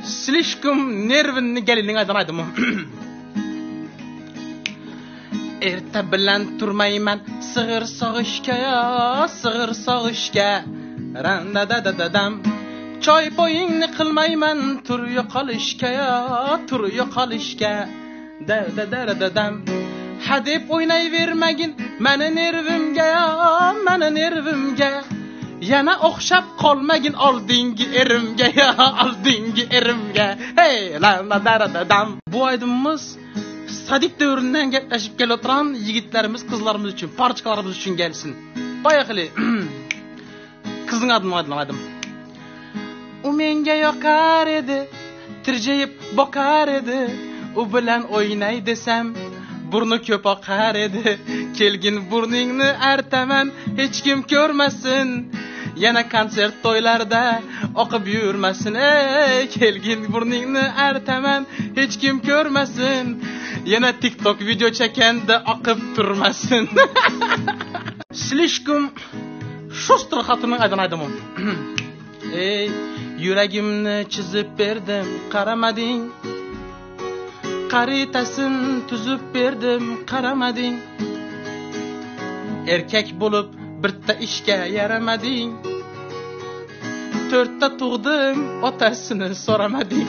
Слишком nervini gelinin aydan aydım. Erta bilan turmayman sig'ir sog'ishga, sig'ir sog'ishga. Randadadadam. Choy poyingni qilmayman tur yo'qolishga, tur yo'qolishga. Dadadadadam. Hadeb o'ynayvermagin meni nervimga, meni nervimga. Yana o'xshab qolmagin oldingi erimga, oldingi erimga. Hey, dadadadam. Bu aydımız Sadik dövründen gaplashib kelayotgan yigitlarimiz, qizlarimiz uchun, parchalarimiz uchun gelsin. Bayaqili qizning adını aytdim. U menga yoqar edi, tirjayib boqar edi. U bilan o'ynay desam, burni ko'p oqar edi. Kelgin burningni artaman, hech kim ko'rmasin. Yana konsert to'ylarda oqib yurmasin. Ey, kelgin burningni artaman, hech kim ko'rmasin. Yana TikTok video çekende akıp durmasın. Слишком şustur hatının aydan aydım o. Ey, yüreğimni çizip verdim, qaramading. Xaritasini tuzib berdim, qaramading. Erkek bulup birta ishga yaramading. To'rtta tug'dim, otasini so'ramading.